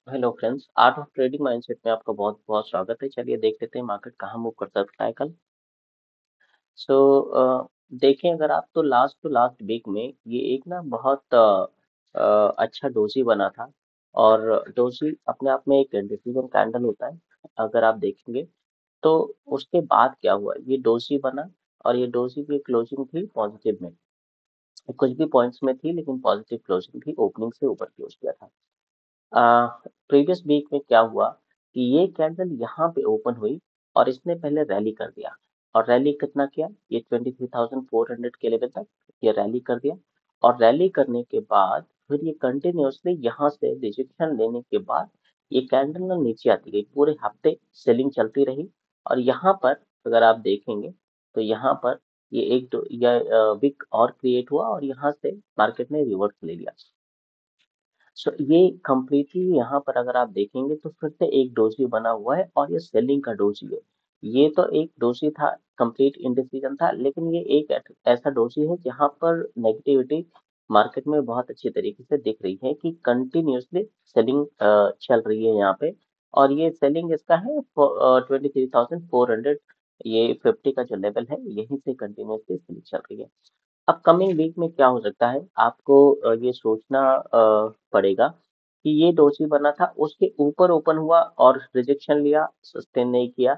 Hello friends, art of trading mindset में आपका बहुत बहुत स्वागत है। चलिए देख लेते हैं मार्केट कहाँ मूव कर सकता है कल। सो देखें अगर आप तो लास्ट वीक में ये एक ना बहुत अच्छा डोजी बना था। और डोजी अपने आप में एक डिसीजन कैंडल होता है। अगर आप देखेंगे तो उसके बाद क्या हुआ, ये डोजी बना और ये डोजी की क्लोजिंग थी पॉजिटिव में। कुछ भी पॉइंट्स में थी लेकिन पॉजिटिव क्लोजिंग थी, ओपनिंग से ऊपर क्लोज किया था। प्रीवियस वीक में क्या हुआ कि ये कैंडल यहाँ पे ओपन हुई और इसने पहले रैली कर दिया। और रैली कितना किया, ये 23,400 के लेवल तक ये रैली कर दिया। और रैली करने के बाद फिर ये कंटिन्यूअसली यहाँ से रिजेक्शन लेने के बाद ये कैंडल ना नीचे आती गई, पूरे हफ्ते सेलिंग चलती रही। और यहाँ पर अगर आप देखेंगे तो यहाँ पर ये वीक और क्रिएट हुआ और यहाँ से मार्केट ने रिवर्स ले लिया। सो ये कंप्लीटली यहाँ पर अगर आप देखेंगे तो फिर से एक डोजी बना हुआ है और ये सेलिंग का डोजी है। ये तो एक डोजी था, कंप्लीट इंडिसीजन था, लेकिन ये एक ऐसा डोजी है जहाँ पर नेगेटिविटी मार्केट में बहुत अच्छी तरीके से दिख रही है कि कंटिन्यूअसली सेलिंग चल रही है यहाँ पे। और ये सेलिंग इसका है 23,400, ये 50 का जो लेवल है यहीं से कंटिन्यूअसली सेलिंग चल रही है। अपकमिंग वीक में क्या हो सकता है आपको ये सोचना पड़ेगा कि ये डोजी बना था, उसके ऊपर ओपन हुआ और रिजेक्शन लिया, सस्टेन नहीं किया।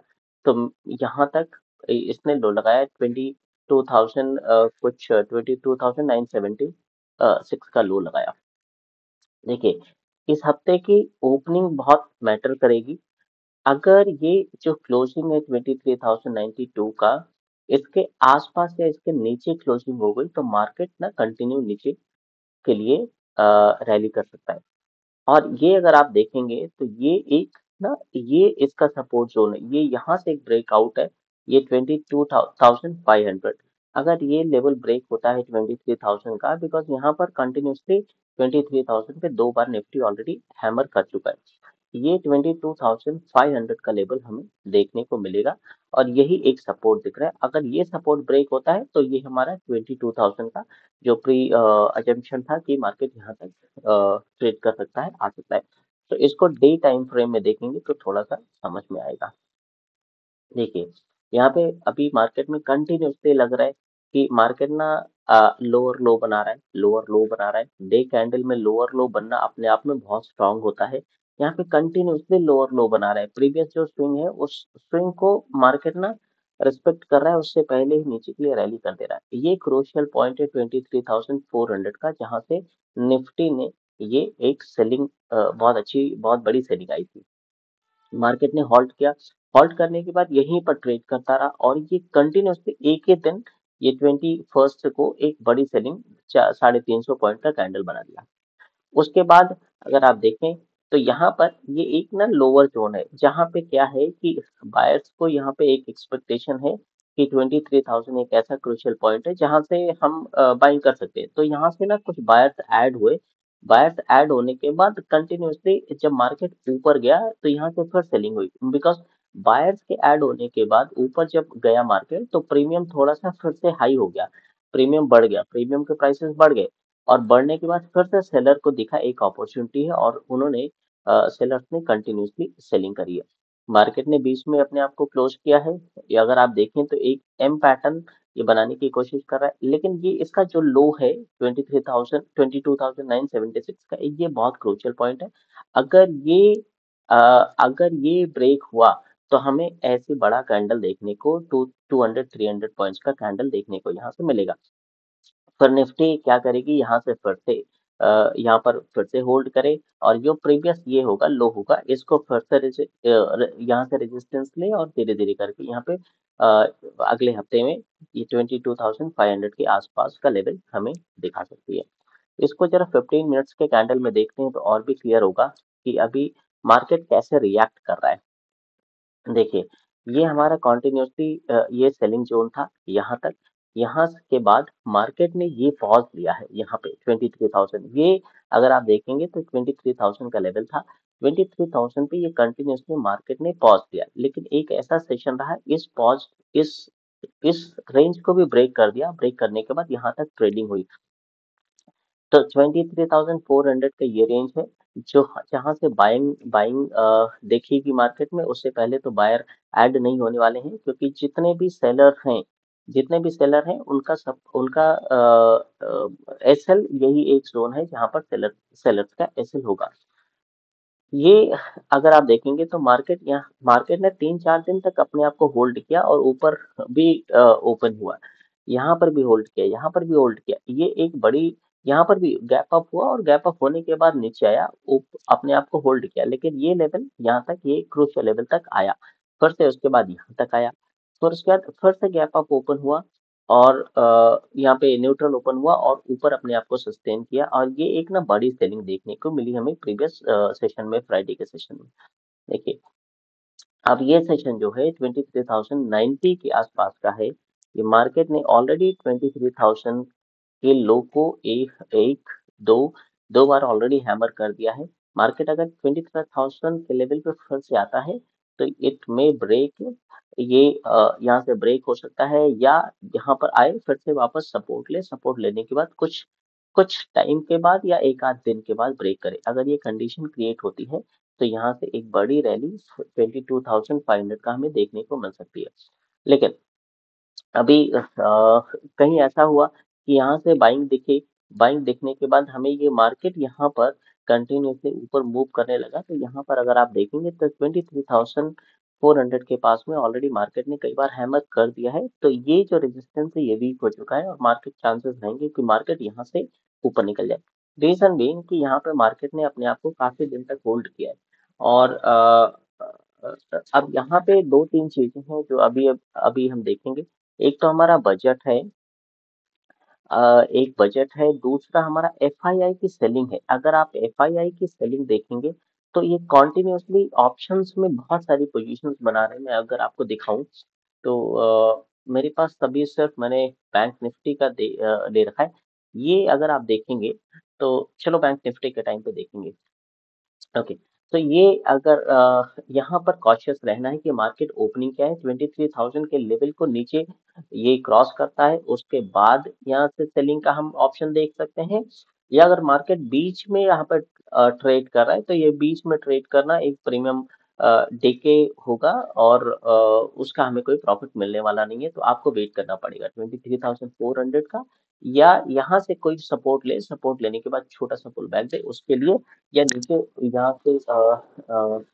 तो यहाँ तक इसने लो लगाया 22,000, कुछ 22,976 का लो लगाया। देखिए, इस हफ्ते की ओपनिंग बहुत मैटर करेगी। अगर ये जो क्लोजिंग है 23,092 का, इसके आसपास या इसके नीचे क्लोजिंग हो गई तो मार्केट ना कंटिन्यू नीचे के लिए रैली कर सकता है। और ये अगर आप देखेंगे तो ये एक ना, ये इसका सपोर्ट जोन है, ये यहाँ से एक ब्रेकआउट है, ये 22,500। अगर ये लेवल ब्रेक होता है 23,000 का, बिकॉज यहाँ पर कंटिन्यूसली 23,000 पे दो बार निफ्टी ऑलरेडी हैमर कर चुका है, ये 22,500 का लेवल हमें देखने को मिलेगा। और यही एक सपोर्ट दिख रहा है। अगर ये सपोर्ट ब्रेक होता है तो ये हमारा 22,000 का जो प्री अजम्पशन था कि मार्केट यहाँ तक ट्रेड कर सकता है, आ सकता है। तो इसको डे टाइम फ्रेम में देखेंगे तो थोड़ा सा समझ में आएगा। देखिए, यहाँ पे अभी मार्केट में कंटिन्यूसली लग रहा है कि मार्केट ना लोअर लो बना रहा है, लोअर लो बना रहा है। डे कैंडल में लोअर लो बनना अपने आप में बहुत स्ट्रांग होता है। यहाँ पे कंटिन्यूसली लोअर लो बना रहा है, प्रीवियस जो स्विंग है उस स्विंग को मार्केट ना रिस्पेक्ट कर रहा है, उससे पहले ही नीचे के लिए रैली कर दे रहा है। ये क्रूशियल पॉइंट है 23,400 का, जहाँ से निफ्टी ने ये एक सेलिंग, बहुत अच्छी बहुत बड़ी सेलिंग आई थी। मार्केट ने हॉल्ट किया, हॉल्ट करने के बाद यहीं पर ट्रेड करता रहा और ये कंटिन्यूसली एक ही दिन, ये 21st को एक बड़ी सेलिंग 350 पॉइंट का कैंडल बना दिया। उसके बाद अगर आप देखें तो यहाँ पर ये एक ना लोअर जोन है, जहाँ पे क्या है कि बायर्स को यहाँ पे एक एक्सपेक्टेशन है कि 23,000 एक ऐसा क्रूशियल पॉइंट है जहाँ से हम बाइंग कर सकते हैं। तो यहाँ से ना कुछ बायर्स ऐड हुए, बायर्स ऐड होने के बाद कंटिन्यूसली जब मार्केट ऊपर गया तो यहाँ से फिर सेलिंग हुई, बिकॉज बायर्स के ऐड होने के बाद ऊपर जब गया मार्केट तो प्रीमियम थोड़ा सा फिर से हाई हो गया, प्रीमियम बढ़ गया, प्रीमियम के प्राइसेस बढ़ गए। और बढ़ने के बाद फिर से सेलर को दिखा एक अपॉर्चुनिटी है और उन्होंने सेलर्स ने कंटिन्यूसली सेलिंग करी है। मार्केट ने बीच में अपने आप को क्लोज किया है। ये अगर आप देखें तो एक एम पैटर्न ये बनाने की कोशिश कर रहा है, लेकिन ये इसका जो लो है 23,000 22,976 का, ये बहुत क्रूशियल पॉइंट है। अगर ये अ, अगर ये ब्रेक हुआ तो हमें ऐसे बड़ा कैंडल देखने को 200 300 पॉइंट्स का कैंडल देखने को यहाँ से मिलेगा। फिर निफ्टी क्या करेगी, यहाँ से फिर से यहाँ पर फिर से होल्ड करे और जो प्रीवियस ये होगा लो होगा, इसको फिर से यहाँ से रेजिस्टेंस ले और धीरे धीरे करके यहाँ पे अगले हफ्ते में ये 22,500 के आसपास का लेवल हमें दिखा सकती है। इसको जरा 15 मिनट्स के कैंडल में देखते हैं तो और भी क्लियर होगा कि अभी मार्केट कैसे रिएक्ट कर रहा है। देखिए, ये हमारा कंटिन्यूअसली ये सेलिंग जोन था यहाँ तक। यहाँ के बाद मार्केट ने ये पॉज लिया है यहाँ पे 23,000, ये अगर आप देखेंगे तो 23,000 का लेवल था। 23,000 पे ये कंटिन्यूअसली मार्केट ने पॉज लिया, लेकिन एक ऐसा सेशन रहा, इस पॉज इस इस रेंज को भी ब्रेक कर दिया, ब्रेक करने के बाद यहाँ तक ट्रेडिंग हुई। तो 23,400 का ये रेंज है, जो जहां से बाइंग बाइंग देखिएगी मार्केट में। उससे पहले तो बायर ऐड नहीं होने वाले हैं, क्योंकि जितने भी सेलर हैं उनका सब उनका एसएल यही एक जोन है जहां पर सेलर्स का एसएल होगा। ये अगर आप देखेंगे तो मार्केट ने 3-4 दिन तक अपने आप को होल्ड किया और ऊपर भी ओपन हुआ। यहाँ पर भी होल्ड किया, यहाँ पर भी होल्ड किया। ये एक बड़ी यहाँ पर भी गैप अप हुआ और गैप अप होने के बाद नीचे आया, अपने आप को होल्ड किया। लेकिन ये लेवल यहाँ तक, ये क्रूशियल लेवल तक आया, फिर से उसके बाद यहाँ तक आया, फिर उसके बाद फिर से गैप अप ओपन हुआ और यहाँ पे न्यूट्रल ओपन हुआ और ऊपर अपने आप को सस्टेन किया। और ये एक ना बड़ी सेलिंग देखने को मिली हमें प्रीवियस सेशन में, फ्राइडे के सेशन में। देखिए, अब ये सेशन जो है 23,090 के आसपास का है। ये मार्केट ने ऑलरेडी 23,000 के लो को एक एक दो दो बार ऑलरेडी हैमर कर दिया है। मार्केट अगर 23,000 के लेवल पे फिर से आता है तो इट में ब्रेक, ये यहाँ से ब्रेक हो सकता है, या यहाँ पर आए फिर से वापस सपोर्ट ले, सपोर्ट लेने के बाद कुछ कुछ टाइम के बाद या एक आध दिन के बाद ब्रेक करे। अगर ये कंडीशन क्रिएट होती है तो यहाँ से एक बड़ी रैली 22,500 का हमें देखने को मिल सकती है। लेकिन अभी कहीं ऐसा हुआ कि यहाँ से बाइंग दिखने के बाद हमें ये मार्केट यहाँ पर कंटिन्यूसली ऊपर मूव करने लगा। तो यहाँ पर अगर आप देखेंगे तो 23,400 के पास में ऑलरेडी मार्केट ने कई बार हैमर कर दिया है। तो ये जो रेजिस्टेंस है ये वीक हो चुका है और मार्केट चांसेस रहेंगे कि मार्केट यहाँ से ऊपर निकल जाए। रीजन बीइंग कि यहाँ पे मार्केट ने अपने आप को काफी दिन तक होल्ड किया है। और अब यहाँ पे दो तीन चीजें हैं जो अभी हम देखेंगे। एक तो हमारा बजट है, एक बजट है, दूसरा हमारा एफआईआई की सेलिंग है। अगर आप एफआईआई की सेलिंग देखेंगे तो ये कॉन्टिन्यूसली ऑप्शंस में बहुत सारी पोजीशंस बना रहे हैं। मैं अगर आपको दिखाऊं तो मेरे पास तभी सिर्फ मैंने बैंक निफ्टी का ले रखा है। ये अगर आप देखेंगे तो चलो बैंक निफ्टी के टाइम पे देखेंगे। ओके, तो ये अगर यहाँ पर कॉशियस रहना है कि मार्केट ओपनिंग क्या है, 23,000 के लेवल को नीचे ये क्रॉस करता है उसके बाद यहाँ से सेलिंग का हम ऑप्शन देख सकते हैं। या अगर मार्केट बीच में यहाँ पर ट्रेड कर रहा है तो ये बीच में ट्रेड करना एक प्रीमियम डीके होगा और उसका हमें कोई प्रॉफिट मिलने वाला नहीं है। तो आपको वेट करना पड़ेगा 23,400 का, या यहाँ से कोई सपोर्ट ले, सपोर्ट लेने के बाद छोटा सा पुल बैक दे उसके लिए, या नीचे यहाँ से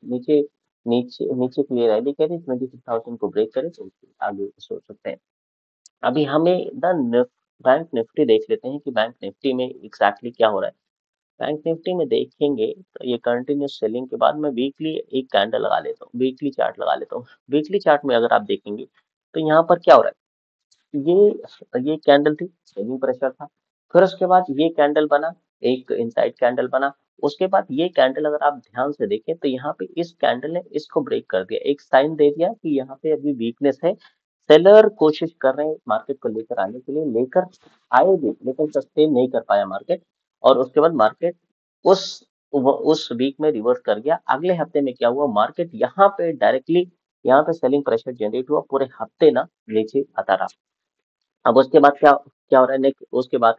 नीचे नीचे नीचे क्लियर रैली करे, 26,000 को ब्रेक करे तो आगे सोच सकते हैं। अभी हमें बैंक निफ्टी देख लेते हैं कि बैंक निफ्टी में एग्जैक्टली क्या हो रहा है। बैंक निफ्टी में देखेंगे तो ये कंटिन्यूस सेलिंग के बाद मैं वीकली एक कैंडल लगा लेता हूँ, वीकली चार्ट लगा लेता हूँ। वीकली चार्ट में अगर आप देखेंगे तो यहाँ पर क्या हो रहा है, ये कैंडल थी, सेलिंग प्रेशर था। फिर उसके बाद ये कैंडल बना, एक इनसाइड कैंडल बना। उसके बाद ये कैंडल अगर आप ध्यान से देखें तो यहाँ पे इस कैंडल ने इसको ब्रेक कर दिया, एक साइन दे दिया कि यहाँ पे अभी वीकनेस है। सेलर कोशिश कर रहे हैं मार्केट को लेकर आने के लिए, लेकर आए भी लेकिन सस्टेन नहीं कर पाया मार्केट। और उसके बाद मार्केट उस उस वीक में रिवर्स कर गया। अगले हफ्ते में क्या हुआ, मार्केट यहाँ पे डायरेक्टली यहाँ पे सेलिंग प्रेशर जनरेट हुआ, पूरे हफ्ते ना नीचे आता रहा। अब उसके बाद क्या क्या हो रहा है नेक्स्ट, उसके बाद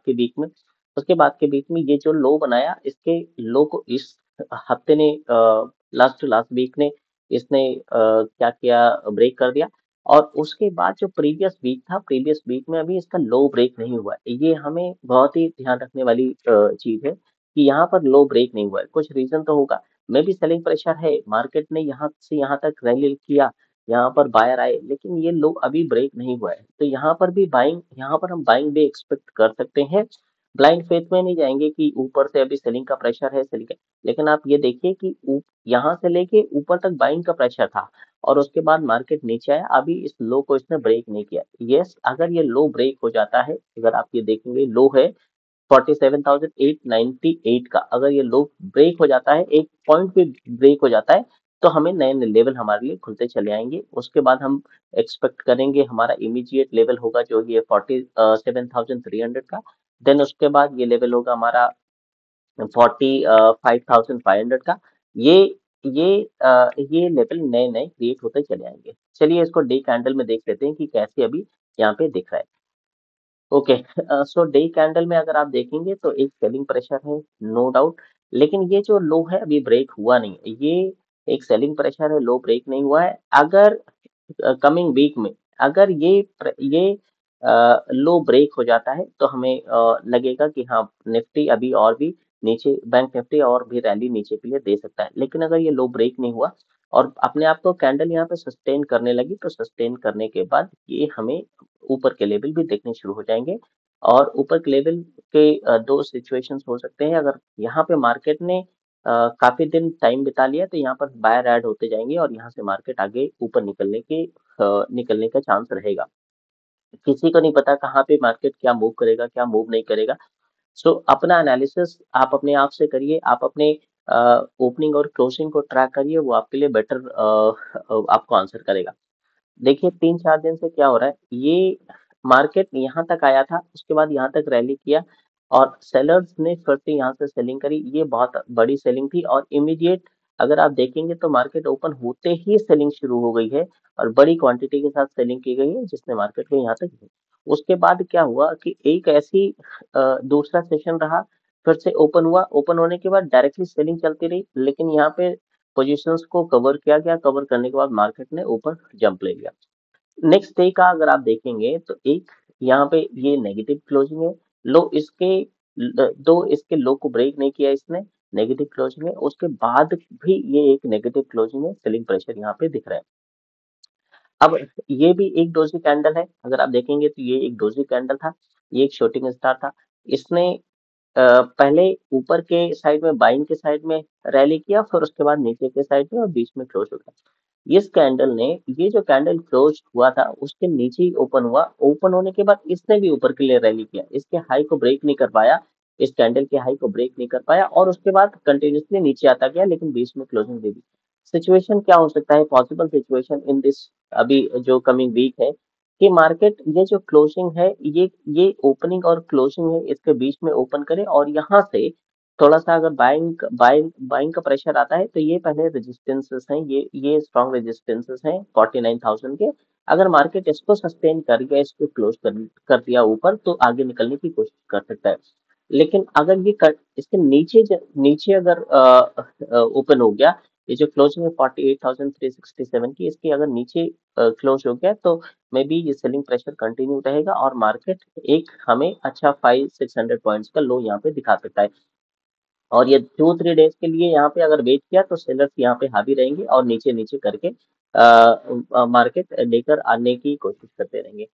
के बीच में ये जो लो बनाया, इसके लो को इस हफ्ते ने लास्ट टू लास्ट वीक ने इसने क्या किया, ब्रेक कर दिया। और उसके बाद जो प्रीवियस वीक में अभी इसका लो ब्रेक नहीं हुआ है। ये हमें बहुत ही ध्यान रखने वाली चीज है कि यहाँ पर लो ब्रेक नहीं हुआ है। कुछ रीजन तो होगा, मे भी सेलिंग प्रेशर है, मार्केट ने यहाँ से यहाँ तक रैली किया, यहाँ पर बायर आए, लेकिन ये लो अभी ब्रेक नहीं हुआ है। तो यहाँ पर हम बाइंग भी एक्सपेक्ट कर सकते हैं। ब्लाइंड फेथ में नहीं जाएंगे कि ऊपर से अभी सेलिंग का प्रेशर है, सेलिंग का। लेकिन आप ये देखिए कि यहाँ से लेके ऊपर तक बाइंग का प्रेशर था और उसके बाद मार्केट नीचे आया, अभी इस लो को इसने ब्रेक नहीं किया। यस, अगर ये लो ब्रेक हो जाता है, अगर आप ये देखेंगे लो है 47,898 का, अगर ये लो ब्रेक हो जाता है, एक पॉइंट पे ब्रेक हो जाता है, तो हमें नए नए लेवल हमारे लिए खुलते चले आएंगे। उसके बाद हम एक्सपेक्ट करेंगे हमारा इमीडिएट लेवल होगा जो ये 47,300 का। देन उसके बाद ये लेवल होगा हमारा 45,500 का। ये ये लेवल नए नए क्रिएट होते चले आएंगे। चलिए इसको डे कैंडल में देख लेते हैं कि कैसे अभी यहाँ पे दिख रहा है। ओके। सो डे कैंडल में अगर आप देखेंगे तो एक सेलिंग प्रेशर है, नो डाउट। लेकिन ये जो लो है अभी ब्रेक हुआ नहीं है। ये एक सेलिंग प्रेशर है, लो ब्रेक नहीं हुआ है। अगर कमिंग वीक में अगर ये लो ब्रेक हो जाता है तो हमें लगेगा कि हाँ, निफ्टी अभी और भी नीचे, बैंक निफ्टी और भी रैली नीचे के लिए दे सकता है। लेकिन अगर ये लो ब्रेक नहीं हुआ और अपने आप को कैंडल यहाँ पे सस्टेन करने लगी, तो सस्टेन करने के बाद ये हमें ऊपर के लेवल भी देखने शुरू हो जाएंगे। और ऊपर के लेवल के दो सिचुएशंस हो सकते हैं। अगर यहाँ पे मार्केट ने काफी दिन टाइम बिता लिया तो यहाँ पर बायर ऐड होते जाएंगे और यहाँ से मार्केट आगे ऊपर निकलने का चांस रहेगा। किसी को नहीं पता कहाँ पे मार्केट क्या मूव करेगा, क्या मूव नहीं करेगा। सो अपना एनालिसिस आप अपने आप से करिए, आप अपने ओपनिंग और क्लोजिंग को ट्रैक करिए, वो आपके लिए बेटर आपको आंसर करेगा। देखिए 3-4 दिन से क्या हो रहा है, ये मार्केट यहाँ तक आया था, उसके बाद यहाँ तक रैली किया और सेलर्स ने फिर से यहाँ से सेलिंग करी। ये बहुत बड़ी सेलिंग थी और इमीडिएट अगर आप देखेंगे तो मार्केट ओपन होते ही सेलिंग शुरू हो गई है और बड़ी क्वांटिटी के साथ सेलिंग की गई है जिसने मार्केट को यहाँ तक। उसके बाद क्या हुआ कि एक ऐसी दूसरा सेशन रहा, फिर से ओपन हुआ, ओपन होने के बाद डायरेक्टली सेलिंग चलती रही, लेकिन यहाँ पे पोजीशंस को कवर किया गया, कवर करने के बाद मार्केट ने ऊपर जंप ले लिया। नेक्स्ट डे का अगर आप देखेंगे तो एक यहाँ पे ये नेगेटिव क्लोजिंग है। लो इसके दो इसके लो को ब्रेक नहीं किया इसने, नेगेटिव क्लोजिंग है। उसके बाद भी ये एक नेगेटिव क्लोजिंग है, सेलिंग प्रेशर यहाँ पे दिख रहा है। अब ये भी एक डोजी कैंडल है, अगर आप देखेंगे तो ये एक डोजी कैंडल था, ये एक शॉर्टिंग स्टार था। इसने पहले ऊपर के साइड में, बाइंग के साइड में रैली किया, फिर उसके बाद नीचे के साइड में और बीच में क्लोज हो गया। इस कैंडल ने, ये जो कैंडल क्लोज हुआ था उसके नीचे ही ओपन हुआ, ओपन होने के बाद इसने भी ऊपर के लिए रैली किया, इसके हाई को ब्रेक नहीं कर पाया, इस कैंडल के हाई को ब्रेक नहीं कर पाया और उसके बाद कंटिन्यूसली नीचे आता गया, लेकिन बीच में क्लोजिंग दे दी। सिचुएशन क्या हो सकता है, पॉसिबल सिचुएशन इन दिस अभी जो कमिंग वीक है कि मार्केट ये जो क्लोजिंग है, ये ओपनिंग और क्लोजिंग है इसके बीच में ओपन करे और यहाँ से थोड़ा सा अगर बाइंग का प्रेशर आता है तो ये पहले रेजिस्टेंसेस हैं, ये स्ट्रॉन्ग रेजिस्टेंसेस हैं 49,000 के। अगर मार्केट इसको सस्टेन कर गया, इसको क्लोज कर दिया ऊपर, तो आगे निकलने की कोशिश कर सकता है। लेकिन अगर इसके नीचे अगर ओपन हो गया, ये जो क्लोजिंग है 48,367 की, इसके अगर नीचे क्लोज हो गया तो मे बी ये सेलिंग प्रेशर कंटिन्यू रहेगा और मार्केट एक हमें अच्छा 500-600 पॉइंट्स का लो यहाँ पे दिखा सकता है। और ये 2-3 डेज के लिए यहाँ पे अगर वेट किया तो सेलर्स यहाँ पे हावी रहेंगे और नीचे नीचे करके मार्केट लेकर आने की कोशिश करते रहेंगे।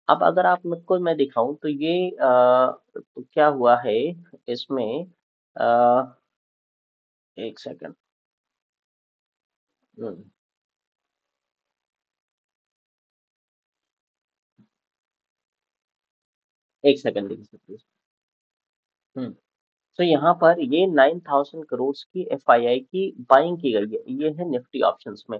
अब अगर आप मुझको मैं दिखाऊं तो ये क्या हुआ है इसमें, अ, एक सेकंड। हम्म, एक सेकंड देखिए प्लीज। हम्म। तो यहाँ पर ये 9,000 करोड़ की एफआईआई की बाइंग की गई है, ये है निफ्टी ऑप्शंस में।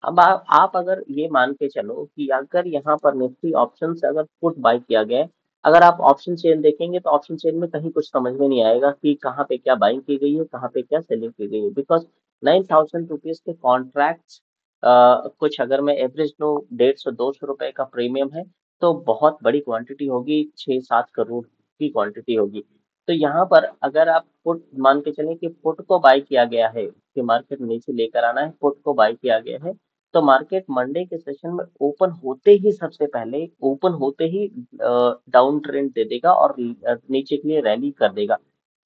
अब आप अगर ये मान के चलो कि अगर यहाँ पर निफ्टी ऑप्शन से अगर पुट बाय किया गया है, अगर आप ऑप्शन चेन देखेंगे तो ऑप्शन चेन में कहीं कुछ समझ में नहीं आएगा कि कहाँ पे क्या बाइंग की गई है, कहाँ पे क्या सेलिंग की गई है, बिकॉज 9,000 रुपीज के कॉन्ट्रैक्ट कुछ अगर मैं एवरेज लो 150-200 रुपए का प्रीमियम है तो बहुत बड़ी क्वांटिटी होगी, 6-7 करोड़ की क्वांटिटी होगी। तो यहाँ पर अगर आप पुट मान के चलें कि पुट को बाय किया गया है कि मार्केट नीचे लेकर आना है, पुट को बाय किया गया है, तो मार्केट मंडे के सेशन में ओपन होते ही, सबसे पहले ओपन होते ही डाउन ट्रेंड दे देगा और नीचे के लिए रैली कर देगा।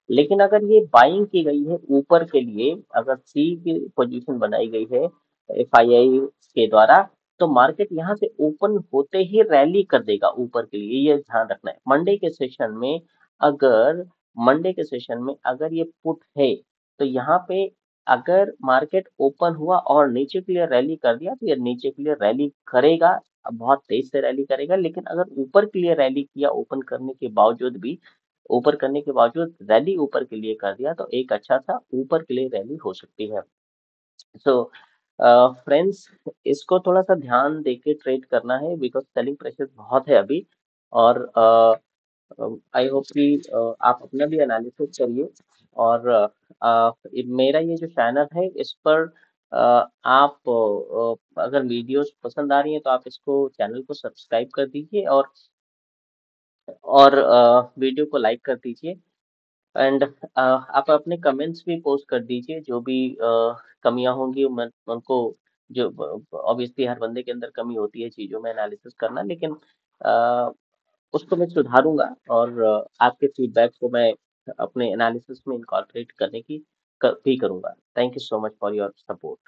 लेकिन अगर ये बाइंग की गई है ऊपर के लिए, अगर सी की पोजीशन बनाई गई है एफआईआई के द्वारा, तो मार्केट यहाँ से ओपन होते ही रैली कर देगा ऊपर के लिए, ये ध्यान रखना है। अगर मंडे के सेशन में अगर ये पुट है तो यहाँ पे अगर मार्केट ओपन हुआ और नीचे के लिए रैली कर दिया तो ये नीचे के लिए रैली करेगा, बहुत तेज से रैली करेगा। लेकिन अगर ऊपर के लिए रैली किया, ऊपर करने के बावजूद रैली ऊपर के लिए कर दिया, तो एक अच्छा सा ऊपर के लिए रैली हो सकती है। सो फ्रेंड्स, इसको थोड़ा सा ध्यान देके ट्रेड करना है बिकॉज सेलिंग प्रेशर बहुत है अभी। और आई होप कि आप अपना भी एनालिसिस करिए और मेरा ये जो चैनल है इस पर आप अगर वीडियोस पसंद आ रही हैं तो आप इसको चैनल को सब्सक्राइब कर दीजिए और और वीडियो को लाइक कर दीजिए एंड आप अपने कमेंट्स भी पोस्ट कर दीजिए जो भी कमियाँ होंगी मैं उनको जो ऑब्वियसली हर बंदे के अंदर कमी होती है चीज़ों में एनालिसिस करना लेकिन अ, उसको मैं सुधारूँगा और आपके फीडबैक को मैं अपने एनालिसिस में इनकॉर्पोरेट करने की भी करूँगा। Thank you so much for your support.